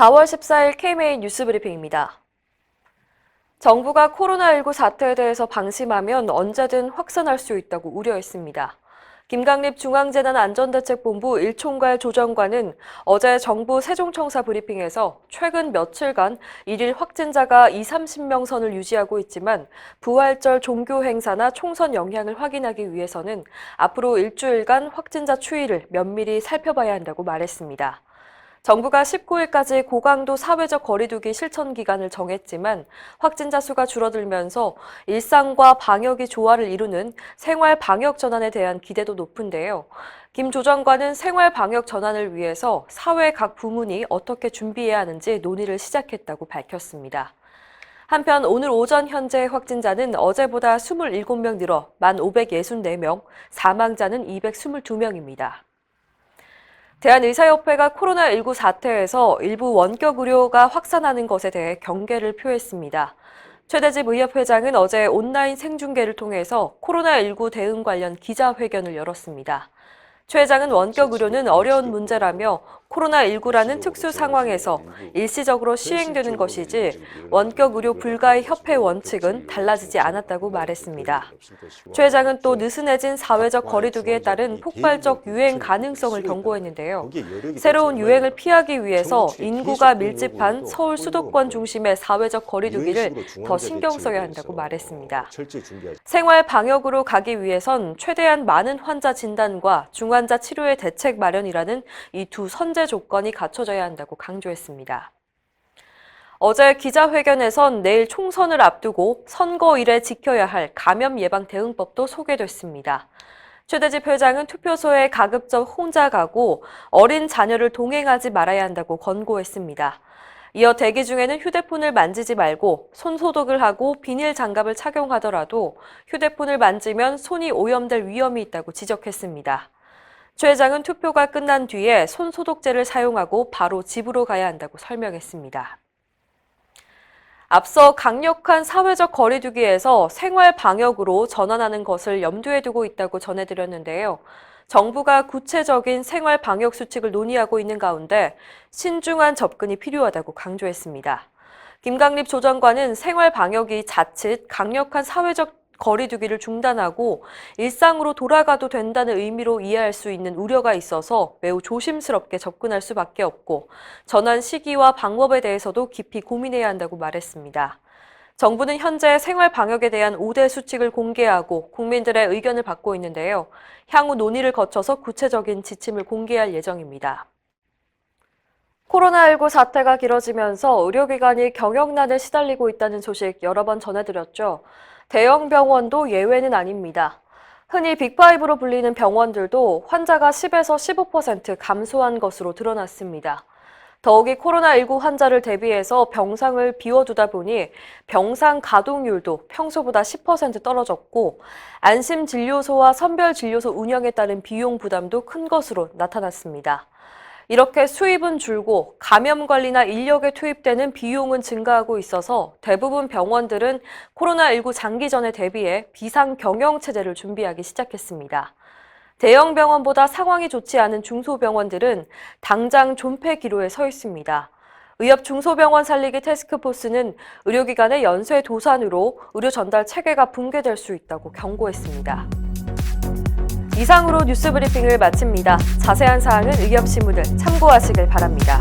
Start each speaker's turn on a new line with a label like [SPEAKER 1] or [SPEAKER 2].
[SPEAKER 1] 4월 14일 KMA 뉴스브리핑입니다. 정부가 코로나19 사태에 대해서 방심하면 언제든 확산할 수 있다고 우려했습니다. 김강립 중앙재난안전대책본부 1총괄 조정관은 어제 정부 세종청사 브리핑에서 최근 며칠간 일일 확진자가 20-30명 선을 유지하고 있지만 부활절 종교 행사나 총선 영향을 확인하기 위해서는 앞으로 일주일간 확진자 추이를 면밀히 살펴봐야 한다고 말했습니다. 정부가 19일까지 고강도 사회적 거리두기 실천 기간을 정했지만 확진자 수가 줄어들면서 일상과 방역이 조화를 이루는 생활 방역 전환에 대한 기대도 높은데요. 김 조정관은 생활 방역 전환을 위해서 사회 각 부문이 어떻게 준비해야 하는지 논의를 시작했다고 밝혔습니다. 한편 오늘 오전 현재 확진자는 어제보다 27명 늘어 1,564명, 사망자는 222명입니다. 대한의사협회가 코로나19 사태에서 일부 원격 의료가 확산하는 것에 대해 경계를 표했습니다. 최대집 의협회장은 어제 온라인 생중계를 통해서 코로나19 대응 관련 기자회견을 열었습니다. 최 회장은 원격 의료는 어려운 문제라며 코로나19라는 특수 상황에서 일시적으로 시행되는 것이지 원격 의료 불가의 협회 원칙은 달라지지 않았다고 말했습니다. 최 회장은 또 느슨해진 사회적 거리두기에 따른 폭발적 유행 가능성을 경고했는데요. 새로운 유행을 피하기 위해서 인구가 밀집한 서울 수도권 중심의 사회적 거리두기를 더 신경 써야 한다고 말했습니다. 생활 방역으로 가기 위해선 최대한 많은 환자 진단과 중환자 치료의 대책 마련이라는 이 두 선제 조건이 갖춰져야 한다고 강조했습니다. 어제 기자회견에선 내일 총선을 앞두고 선거일에 지켜야 할 감염 예방 대응법도 소개됐습니다. 최대집 회장은 투표소에 가급적 혼자 가고 어린 자녀를 동행하지 말아야 한다고 권고했습니다. 이어 대기 중에는 휴대폰을 만지지 말고 손 소독을 하고 비닐 장갑을 착용하더라도 휴대폰을 만지면 손이 오염될 위험이 있다고 지적했습니다. 최 회장은 투표가 끝난 뒤에 손 소독제를 사용하고 바로 집으로 가야 한다고 설명했습니다. 앞서 강력한 사회적 거리두기에서 생활 방역으로 전환하는 것을 염두에 두고 있다고 전해드렸는데요. 정부가 구체적인 생활 방역 수칙을 논의하고 있는 가운데 신중한 접근이 필요하다고 강조했습니다. 김강립 조정관은 생활 방역이 자칫 강력한 사회적 거리두기를 중단하고 일상으로 돌아가도 된다는 의미로 이해할 수 있는 우려가 있어서 매우 조심스럽게 접근할 수밖에 없고 전환 시기와 방법에 대해서도 깊이 고민해야 한다고 말했습니다. 정부는 현재 생활 방역에 대한 5대 수칙을 공개하고 국민들의 의견을 받고 있는데요. 향후 논의를 거쳐서 구체적인 지침을 공개할 예정입니다. 코로나19 사태가 길어지면서 의료기관이 경영난에 시달리고 있다는 소식 여러 번 전해드렸죠. 대형 병원도 예외는 아닙니다. 흔히 빅5로 불리는 병원들도 환자가 10에서 15% 감소한 것으로 드러났습니다. 더욱이 코로나19 환자를 대비해서 병상을 비워두다 보니 병상 가동률도 평소보다 10% 떨어졌고 안심진료소와 선별진료소 운영에 따른 비용 부담도 큰 것으로 나타났습니다. 이렇게 수입은 줄고 감염 관리나 인력에 투입되는 비용은 증가하고 있어서 대부분 병원들은 코로나19 장기전에 대비해 비상 경영 체제를 준비하기 시작했습니다. 대형 병원보다 상황이 좋지 않은 중소병원들은 당장 존폐 기로에 서 있습니다. 의협 중소병원 살리기 태스크포스는 의료기관의 연쇄 도산으로 의료 전달 체계가 붕괴될 수 있다고 경고했습니다. 이상으로 뉴스브리핑을 마칩니다. 자세한 사항은 의협신문을 참고하시길 바랍니다.